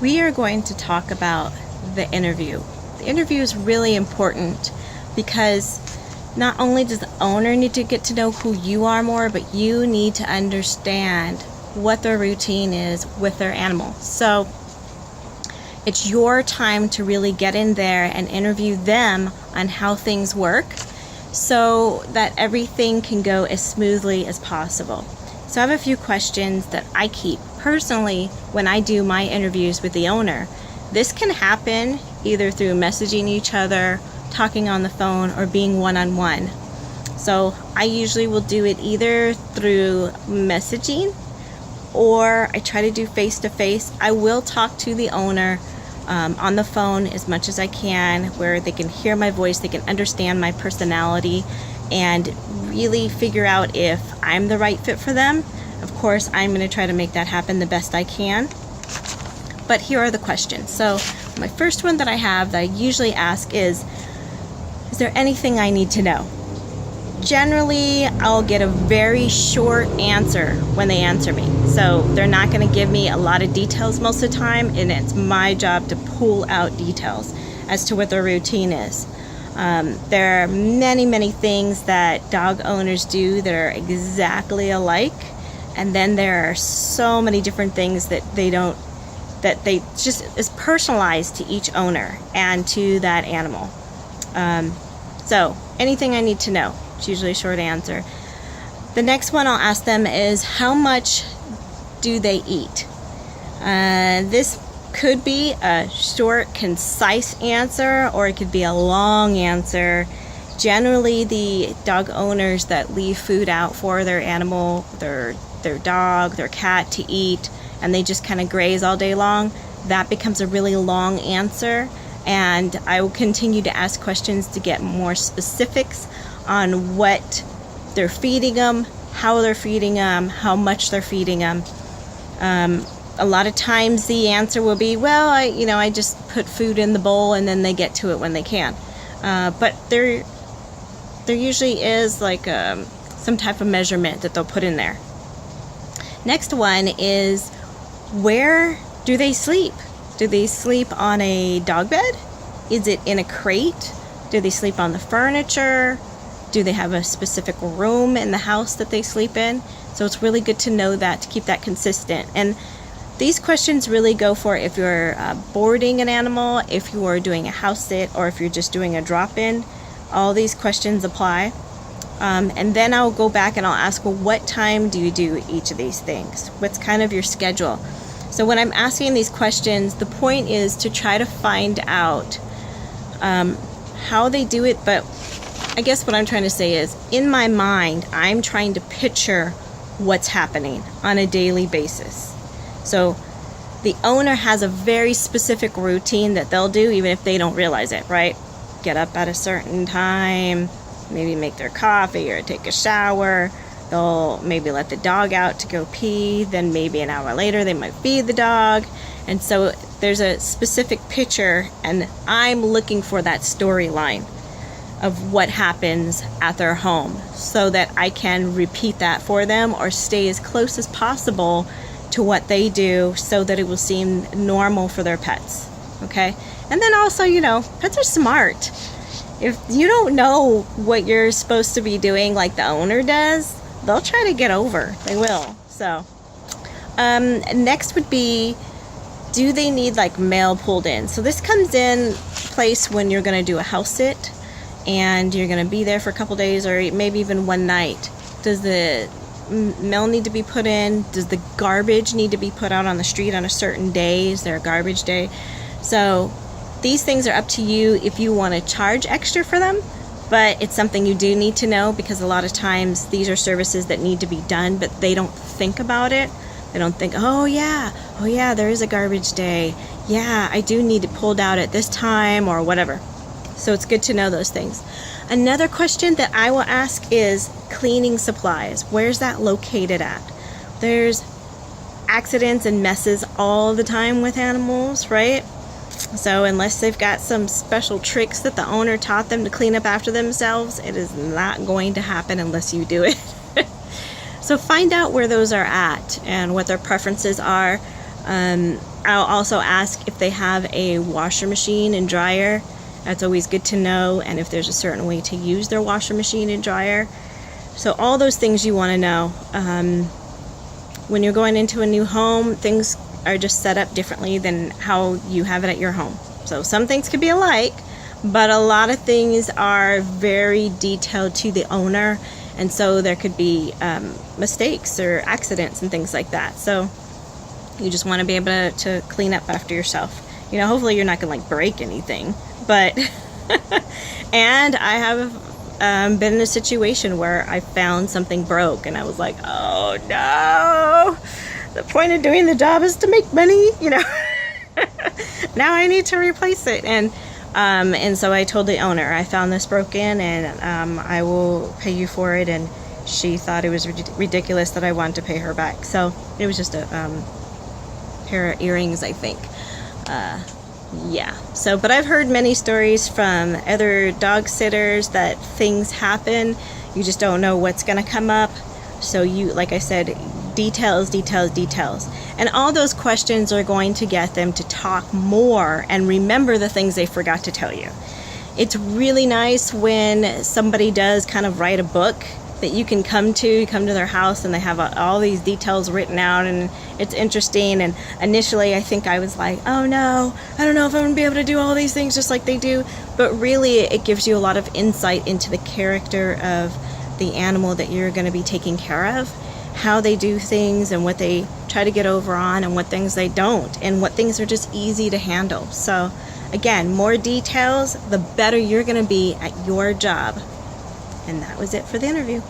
We are going to talk about the interview. The interview is really important because not only does the owner need to get to know who you are more, but you need to understand what their routine is with their animal. So it's your time to really get in there and interview them on how things work so that everything can go as smoothly as possible. So I have a few questions that I keep personally when I do my interviews with the owner. This can happen either through messaging each other, talking on the phone, or being one-on-one. So I usually will do it either through messaging or I try to do face-to-face. I will talk to the owner on the phone as much as I can, where they can hear my voice, they can understand my personality, and really figure out if I'm the right fit for them. Of course, I'm going to try to make that happen the best I can. But here are the questions. So my first one that I have that I usually ask is there anything I need to know? Generally, I'll get a very short answer when they answer me. So they're not going to give me a lot of details most of the time, and it's my job to pull out details as to what their routine is. There are many things that dog owners do that are exactly alike, and then there are so many different things that they just is personalized to each owner and to that animal. So anything I need to know. It's usually a short answer. The next one I'll ask them is how much do they eat? This could be a short, concise answer, or it could be a long answer. Generally, the dog owners that leave food out for their animal, their dog, their cat to eat, and they just kind of graze all day long, that becomes a really long answer. And I will continue to ask questions to get more specifics on what they're feeding them, how they're feeding them, how much they're feeding them. A lot of times the answer will be, well, I just put food in the bowl and then they get to it when they can. But there usually is like some type of measurement that they'll put in there. Next one is, where do they sleep? Do they sleep on a dog bed? Is it in a crate? Do they sleep on the furniture? Do they have a specific room in the house that they sleep in? So it's really good to know that, to keep that consistent. And these questions really go for if you're boarding an animal, if you are doing a house sit, or if you're just doing a drop-in. All these questions apply. And then I'll go back and I'll ask, well, what time do you do each of these things? What's kind of your schedule? So when I'm asking these questions, the point is to try to find out how they do it. But I guess what I'm trying to say is, in my mind, I'm trying to picture what's happening on a daily basis. So the owner has a very specific routine that they'll do even if they don't realize it, right? Get up at a certain time, maybe make their coffee or take a shower. They'll maybe let the dog out to go pee, then maybe an hour later they might feed the dog. And so there's a specific picture, and I'm looking for that storyline of what happens at their home so that I can repeat that for them or stay as close as possible to what they do so that it will seem normal for their pets. Okay? And then also, pets are smart. If you don't know what you're supposed to be doing like the owner does, they'll try to get over. They will. So next would be, do they need like mail pulled in? So this comes in place when you're going to do a house sit and you're going to be there for a couple days or maybe even one night. Does the mail need to be put in? Does the garbage need to be put out on the street on a certain day? Is there a garbage day? So these things are up to you if you want to charge extra for them, but it's something you do need to know because a lot of times these are services that need to be done, but they don't think about it. They don't think, oh yeah, there is a garbage day. Yeah, I do need it pulled out at this time or whatever. So it's good to know those things. Another question that I will ask is cleaning supplies. Where's that located at? There's accidents and messes all the time with animals, right? So unless they've got some special tricks that the owner taught them to clean up after themselves, it is not going to happen unless you do it. So find out where those are at and what their preferences are. I'll also ask if they have a washer machine and dryer. That's always good to know, and if there's a certain way to use their washer machine and dryer. So all those things you want to know. When you're going into a new home, things are just set up differently than how you have it at your home. So some things could be alike, but a lot of things are very detailed to the owner, and so there could be mistakes or accidents and things like that. So you just want to be able to clean up after yourself. You know, hopefully you're not going to like break anything, but and I have been in a situation where I found something broke and I was like, oh no, the point of doing the job is to make money, you know. Now I need to replace it. And so I told the owner, I found this broken, and I will pay you for it. And she thought it was ridiculous that I wanted to pay her back. So it was just a pair of earrings, I think. Yeah. So, but I've heard many stories from other dog sitters that things happen. You just don't know what's going to come up. So you, like I said, details, details, details. And all those questions are going to get them to talk more and remember the things they forgot to tell you. It's really nice when somebody does kind of write a book that you can come to their house, and they have all these details written out, and it's interesting. And initially I think I was like, oh no, I don't know if I'm gonna be able to do all these things just like they do. But really it gives you a lot of insight into the character of the animal that you're going to be taking care of, how they do things and what they try to get over on and what things they don't, and what things are just easy to handle. So again, more details, the better you're going to be at your job. And that was it for the interview.